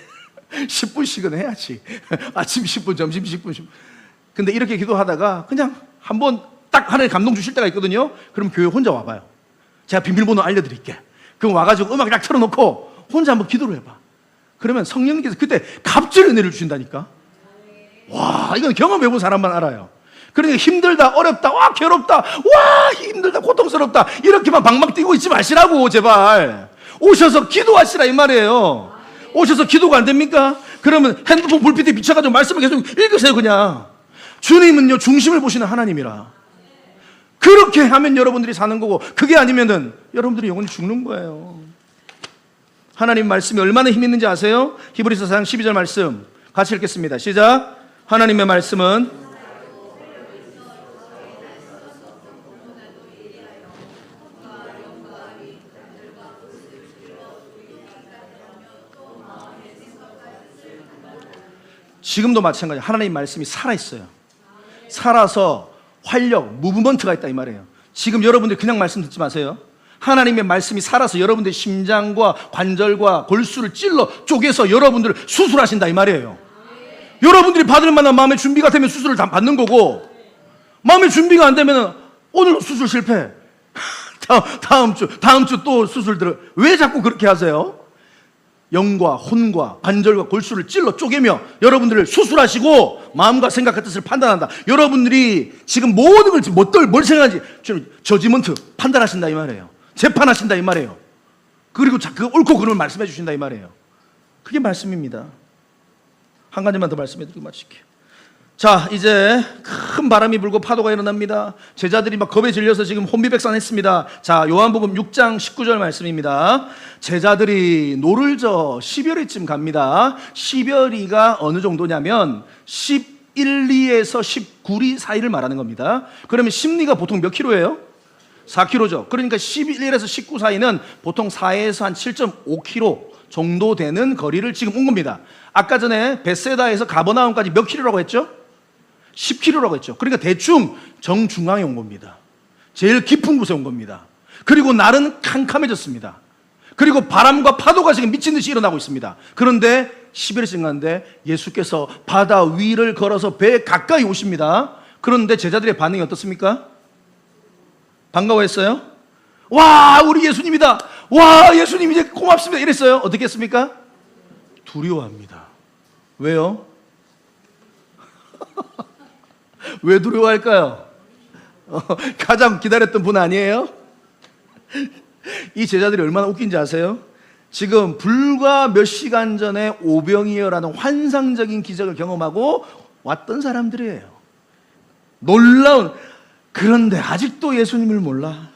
10분씩은 해야지. 아침 10분, 점심 10분. 근데 이렇게 기도하다가 그냥 한번 딱 하나님 감동 주실 때가 있거든요. 그럼 교회 혼자 와봐요. 제가 비밀번호 알려드릴게. 그럼 와가지고 음악 딱 틀어놓고 혼자 한번 기도를 해봐. 그러면 성령님께서 그때 갑자기 은혜를 주신다니까. 와, 이건 경험해본 사람만 알아요. 그러니까 힘들다, 어렵다, 와, 괴롭다, 와, 힘들다, 고통스럽다 이렇게만 방방 뛰고 있지 마시라고 제발. 오셔서 기도하시라 이 말이에요. 오셔서 기도가 안 됩니까? 그러면 핸드폰 불빛에 비춰가지고 말씀을 계속 읽으세요 그냥. 주님은요 중심을 보시는 하나님이라. 그렇게 하면 여러분들이 사는 거고 그게 아니면은 여러분들이 영원히 죽는 거예요. 하나님 말씀이 얼마나 힘 있는지 아세요? 히브리서 4장 12절 말씀 같이 읽겠습니다. 시작. 하나님의 말씀은 지금도 마찬가지예요. 하나님의 말씀이 살아있어요. 살아서 활력, 무브먼트가 있다 이 말이에요. 지금 여러분들 그냥 말씀 듣지 마세요. 하나님의 말씀이 살아서 여러분들의 심장과 관절과 골수를 찔러 쪼개서 여러분들을 수술하신다 이 말이에요. 여러분들이 받을 만한 마음의 준비가 되면 수술을 다 받는 거고 마음의 준비가 안 되면 오늘 수술 실패. 다음 주 또 수술 들어. 왜 자꾸 그렇게 하세요? 영과 혼과 관절과 골수를 찔러 쪼개며 여러분들을 수술하시고 마음과 생각과 뜻을 판단한다. 여러분들이 지금 모든 걸 뭘 생각하는지 저지먼트 판단하신다 이 말이에요. 재판하신다 이 말이에요. 그리고 그 옳고 그름을 말씀해 주신다 이 말이에요. 그게 말씀입니다. 한 가지만 더 말씀해 드리고 마칠게요. 자, 이제 큰 바람이 불고 파도가 일어납니다. 제자들이 막 겁에 질려서 지금 혼비백산했습니다. 자, 요한복음 6장 19절 말씀입니다. 제자들이 노를 저 10여리쯤 갑니다. 10여리가 어느 정도냐면 11리에서 19리 사이를 말하는 겁니다. 그러면 10리가 보통 몇 킬로예요? 4킬로죠. 그러니까 11에서 19 사이는 보통 4에서 한 7.5킬로 정도 되는 거리를 지금 온 겁니다. 아까 전에 베세다에서 가버나움까지 몇 킬로라고 했죠? 10km라고 했죠. 그러니까 대충 정중앙에 온 겁니다. 제일 깊은 곳에 온 겁니다. 그리고 날은 캄캄해졌습니다. 그리고 바람과 파도가 지금 미친 듯이 일어나고 있습니다. 그런데 11일 가는데 예수께서 바다 위를 걸어서 배에 가까이 오십니다. 그런데 제자들의 반응이 어떻습니까? 반가워했어요? 와, 우리 예수님이다. 와, 예수님 이제 고맙습니다. 이랬어요. 어떻게 했습니까? 두려워합니다. 왜요? 왜 두려워할까요? 가장 기다렸던 분 아니에요? 이 제자들이 얼마나 웃긴지 아세요? 지금 불과 몇 시간 전에 오병이어라는 환상적인 기적을 경험하고 왔던 사람들이에요. 놀라운. 그런데 아직도 예수님을 몰라.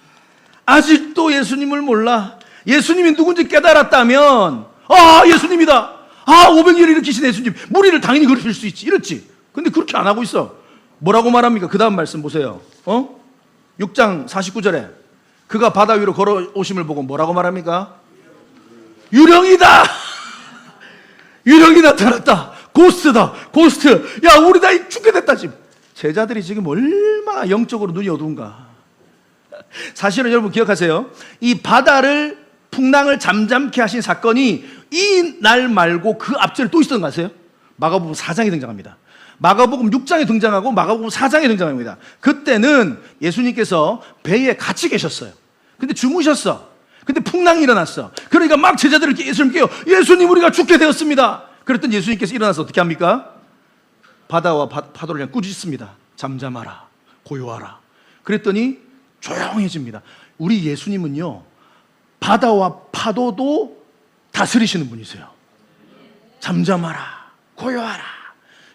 아직도 예수님을 몰라. 예수님이 누군지 깨달았다면 예수님이다. 오병이어를 일으키신 예수님, 무리를 당연히 그리실 수 있지. 이랬지. 근데 그렇게 안 하고 있어. 뭐라고 말합니까? 그 다음 말씀 보세요. 6장 49절에 그가 바다 위로 걸어오심을 보고 뭐라고 말합니까? 유령이다. 유령이 나타났다. 고스트다. 고스트. 야, 우리 다 죽게 됐다. 지금 제자들이 지금 얼마나 영적으로 눈이 어두운가. 사실은 여러분 기억하세요. 이 바다를 풍랑을 잠잠케 하신 사건이 이 날 말고 그 앞절에 또 있었던 거 아세요? 마가복음 4장에 등장합니다. 마가복음 6장에 등장하고 마가복음 4장에 등장합니다. 그때는 예수님께서 배에 같이 계셨어요. 근데 주무셨어. 근데 풍랑이 일어났어. 그러니까 막 제자들을 예수님 깨워. 예수님, 우리가 죽게 되었습니다. 그랬더니 예수님께서 일어나서 어떻게 합니까? 바다와 파도를 그냥 꾸짖습니다. 잠잠하라, 고요하라. 그랬더니 조용해집니다. 우리 예수님은요, 바다와 파도도 다스리시는 분이세요. 잠잠하라, 고요하라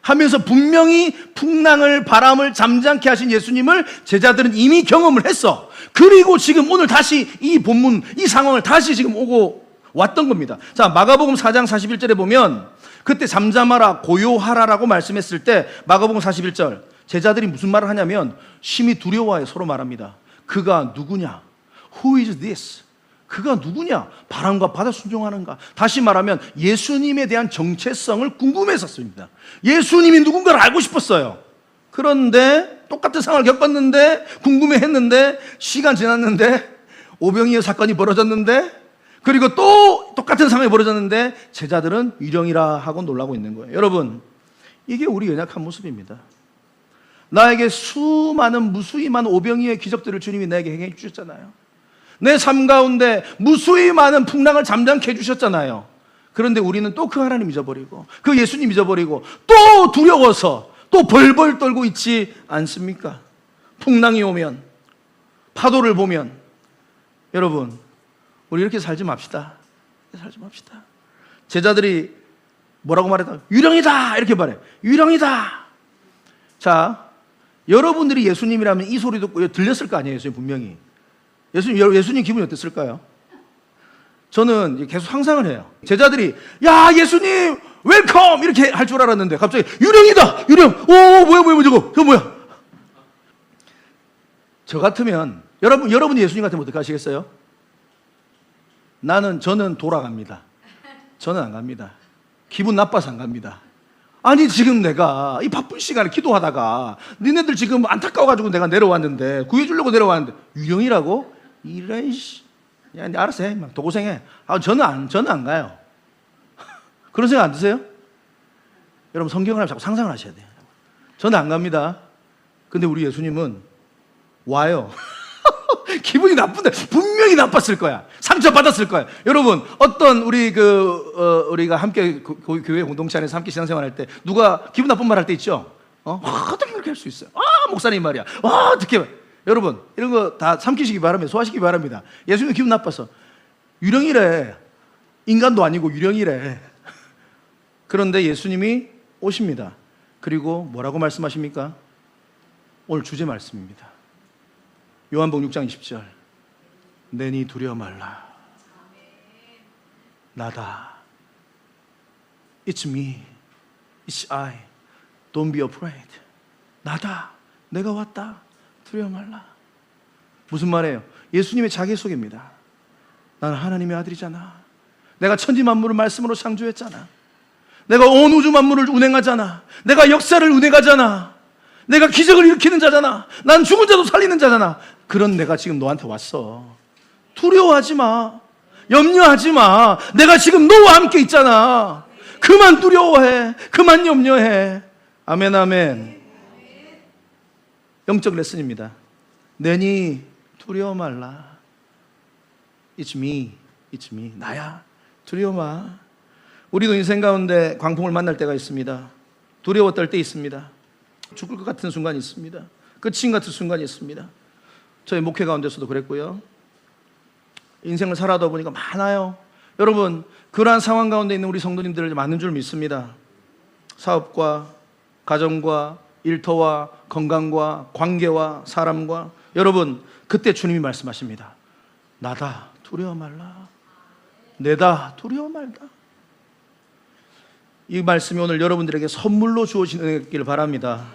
하면서 분명히 풍랑을, 바람을 잠잠케 하신 예수님을 제자들은 이미 경험을 했어. 그리고 지금 오늘 다시 이 본문, 이 상황을 다시 지금 오고 왔던 겁니다. 자, 마가복음 4장 41절에 보면 그때 잠잠하라, 고요하라라고 말씀했을 때 마가복음 41절 제자들이 무슨 말을 하냐면 심히 두려워해 서로 말합니다. 그가 누구냐? Who is this? 그가 누구냐? 바람과 바다 순종하는가? 다시 말하면 예수님에 대한 정체성을 궁금했었습니다. 예수님이 누군가를 알고 싶었어요. 그런데 똑같은 상황을 겪었는데, 궁금해했는데, 시간 지났는데, 오병이어 사건이 벌어졌는데, 그리고 또 똑같은 상황이 벌어졌는데 제자들은 유령이라 하고 놀라고 있는 거예요. 여러분, 이게 우리 연약한 모습입니다. 나에게 수많은 무수히 많은 오병이어의 기적들을 주님이 나에게 행해 주셨잖아요. 내 삶 가운데 무수히 많은 풍랑을 잠잠케 해주셨잖아요. 그런데 우리는 또 그 하나님 잊어버리고 그 예수님 잊어버리고 또 두려워서 또 벌벌 떨고 있지 않습니까? 풍랑이 오면, 파도를 보면. 여러분, 우리 이렇게 살지 맙시다. 살지 맙시다. 제자들이 뭐라고 말했다? 유령이다! 이렇게 말해. 유령이다! 자, 여러분들이 예수님이라면 이 소리 듣고 들렸을 거 아니에요, 분명히. 예수님 기분이 어땠을까요? 저는 계속 상상을 해요. 제자들이 야, 예수님 웰컴 이렇게 할 줄 알았는데 갑자기 유령이다! 유령! 뭐야 저거 뭐야? 저 같으면 여러분이 예수님 같으면 어떻게 하시겠어요? 저는 돌아갑니다. 저는 안 갑니다. 기분 나빠서 안 갑니다. 아니, 지금 내가 이 바쁜 시간에 기도하다가 니네들 지금 안타까워가지고 내가 내려왔는데, 구해주려고 내려왔는데 유령이라고? 이런 야, 알았어 해. 더 고생해. 저는 안 가요. 그런 생각 안 드세요? 여러분, 성경을 하면 자꾸 상상을 하셔야 돼요. 저는 안 갑니다. 근데 우리 예수님은 와요. 기분이 나쁜데 분명히 나빴을 거야. 상처받았을 거야. 여러분, 어떤 우리가 함께 교회 공동체 안에서 함께 신앙생활 할 때 누가 기분 나쁜 말 할 때 있죠? 어떻게 그렇게 할 수 있어요? 목사님 말이야. 어떻게. 여러분, 이런 거 다 삼키시기 바랍니다. 소화시키기 바랍니다. 예수님 기분 나빠서 유령이래. 인간도 아니고 유령이래. 그런데 예수님이 오십니다. 그리고 뭐라고 말씀하십니까? 오늘 주제 말씀입니다. 요한복음 6장 20절. 내니 두려워 말라. 나다. It's me. It's I. Don't be afraid. 나다. 내가 왔다. 두려워 말라. 무슨 말이에요? 예수님의 자기소개입니다. 나는 하나님의 아들이잖아. 내가 천지 만물을 말씀으로 창조했잖아. 내가 온 우주 만물을 운행하잖아. 내가 역사를 운행하잖아. 내가 기적을 일으키는 자잖아. 난 죽은 자도 살리는 자잖아. 그런 내가 지금 너한테 왔어. 두려워하지 마. 염려하지 마. 내가 지금 너와 함께 있잖아. 그만 두려워해. 그만 염려해. 아멘, 아멘. 영적 레슨입니다. 내니 두려워 말라. It's me. It's me. 나야. 두려워 마. 우리도 인생 가운데 광풍을 만날 때가 있습니다. 두려워 떨 때 있습니다. 죽을 것 같은 순간이 있습니다. 끝인 같은 순간이 있습니다. 저희 목회 가운데서도 그랬고요. 인생을 살아다 보니까 많아요. 여러분, 그러한 상황 가운데 있는 우리 성도님들 많은 줄 믿습니다. 사업과 가정과 일터와 건강과 관계와 사람과. 여러분, 그때 주님이 말씀하십니다. 나다, 두려워 말라. 내다, 두려워 말다. 이 말씀이 오늘 여러분들에게 선물로 주어지기를 바랍니다.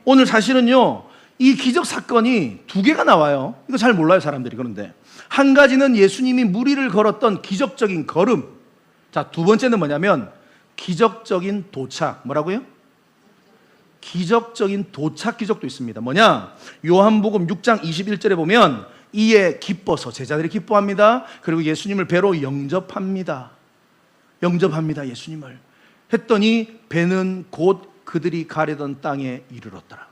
오늘 사실은요, 이 기적 사건이 두 개가 나와요. 이거 잘 몰라요, 사람들이. 그런데 한 가지는 예수님이 무리를 걸었던 기적적인 걸음. 자, 두 번째는 뭐냐면 기적적인 도착. 뭐라고요? 기적적인 도착 기적도 있습니다. 뭐냐? 요한복음 6장 21절에 보면 이에 기뻐서, 제자들이 기뻐합니다. 그리고 예수님을 배로 영접합니다. 영접합니다, 예수님을. 했더니 배는 곧 그들이 가려던 땅에 이르렀더라.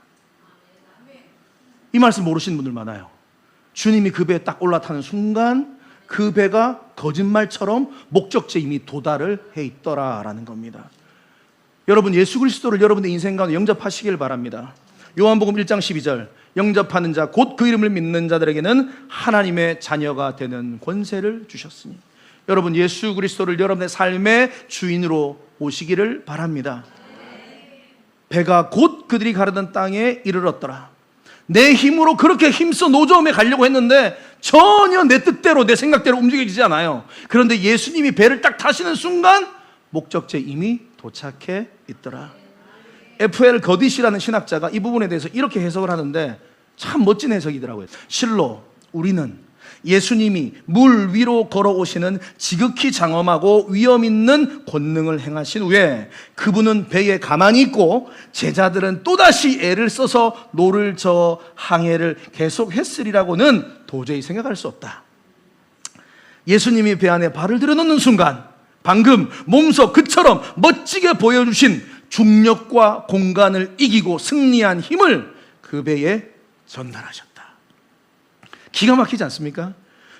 이 말씀 모르시는 분들 많아요. 주님이 그 배에 딱 올라타는 순간 그 배가 거짓말처럼 목적지에 이미 도달을 해 있더라라는 겁니다. 여러분, 예수 그리스도를 여러분의 인생 가운데 영접하시길 바랍니다. 요한복음 1장 12절, 영접하는 자 곧 그 이름을 믿는 자들에게는 하나님의 자녀가 되는 권세를 주셨으니. 여러분, 예수 그리스도를 여러분의 삶의 주인으로 모시기를 바랍니다. 배가 곧 그들이 가려던 땅에 이르렀더라. 내 힘으로 그렇게 힘써 노저움에 가려고 했는데 전혀 내 뜻대로, 내 생각대로 움직이지 않아요. 그런데 예수님이 배를 딱 타시는 순간 목적지에 이미 도착해 있더라. F.L. 거딧이라는 신학자가 이 부분에 대해서 이렇게 해석을 하는데 참 멋진 해석이더라고요. 실로 우리는 예수님이 물 위로 걸어오시는 지극히 장엄하고 위험 있는 권능을 행하신 후에 그분은 배에 가만히 있고 제자들은 또다시 애를 써서 노를 저어 항해를 계속했으리라고는 도저히 생각할 수 없다. 예수님이 배 안에 발을 들여놓는 순간 방금 몸소 그처럼 멋지게 보여주신 중력과 공간을 이기고 승리한 힘을 그 배에 전달하셨다. 기가 막히지 않습니까?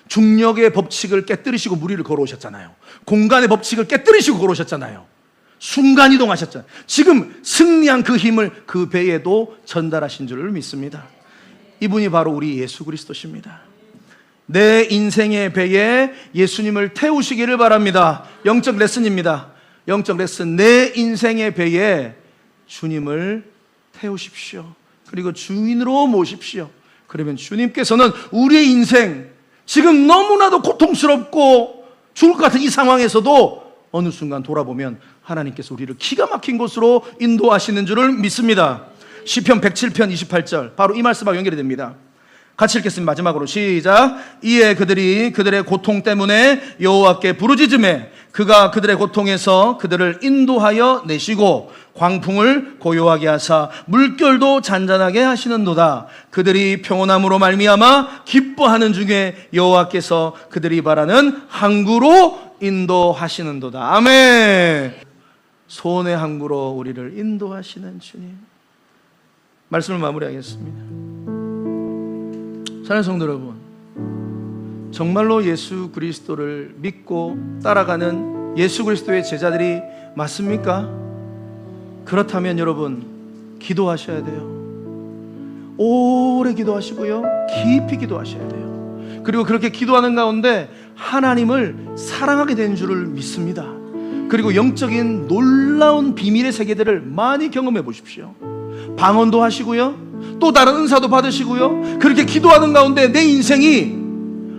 중력의 법칙을 깨뜨리시고 무리를 걸어오셨잖아요. 공간의 법칙을 깨뜨리시고 걸어오셨잖아요. 순간이동하셨잖아요. 지금 승리한 그 힘을 그 배에도 전달하신 줄을 믿습니다. 이분이 바로 우리 예수 그리스도십니다. 내 인생의 배에 예수님을 태우시기를 바랍니다. 영적 레슨입니다. 영적 레슨. 내 인생의 배에 주님을 태우십시오. 그리고 주인으로 모십시오. 그러면 주님께서는 우리의 인생, 지금 너무나도 고통스럽고 죽을 것 같은 이 상황에서도 어느 순간 돌아보면 하나님께서 우리를 기가 막힌 곳으로 인도하시는 줄을 믿습니다. 시편 107편 28절, 바로 이 말씀하고 연결이 됩니다. 같이 읽겠습니다. 마지막으로 시작. 이에 그들이 그들의 고통 때문에 여호와께 부르짖음에 그가 그들의 고통에서 그들을 인도하여 내시고 광풍을 고요하게 하사 물결도 잔잔하게 하시는도다. 그들이 평온함으로 말미암아 기뻐하는 중에 여호와께서 그들이 바라는 항구로 인도하시는도다. 아멘. 소원의 항구로 우리를 인도하시는 주님. 말씀을 마무리하겠습니다. 사랑하는 성도 여러분, 정말로 예수 그리스도를 믿고 따라가는 예수 그리스도의 제자들이 맞습니까? 그렇다면 여러분, 기도하셔야 돼요. 오래 기도하시고요, 깊이 기도하셔야 돼요. 그리고 그렇게 기도하는 가운데 하나님을 사랑하게 된 줄을 믿습니다. 그리고 영적인 놀라운 비밀의 세계들을 많이 경험해 보십시오. 방언도 하시고요, 또 다른 은사도 받으시고요, 그렇게 기도하는 가운데 내 인생이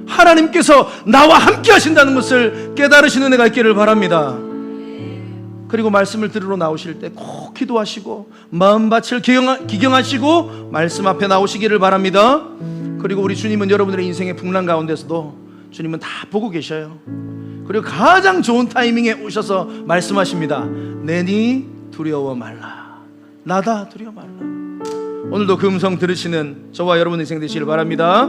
하나님께서 나와 함께 하신다는 것을 깨달으시는 은혜가 있기를 바랍니다. 그리고 말씀을 들으러 나오실 때 꼭 기도하시고 마음밭을 기경하시고 말씀 앞에 나오시기를 바랍니다. 그리고 우리 주님은 여러분들의 인생의 풍랑 가운데서도 주님은 다 보고 계셔요. 그리고 가장 좋은 타이밍에 오셔서 말씀하십니다. 내니 두려워 말라. 나다, 두려워 말라. 오늘도 그 음성 들으시는 저와 여러분 인생 되시길 바랍니다.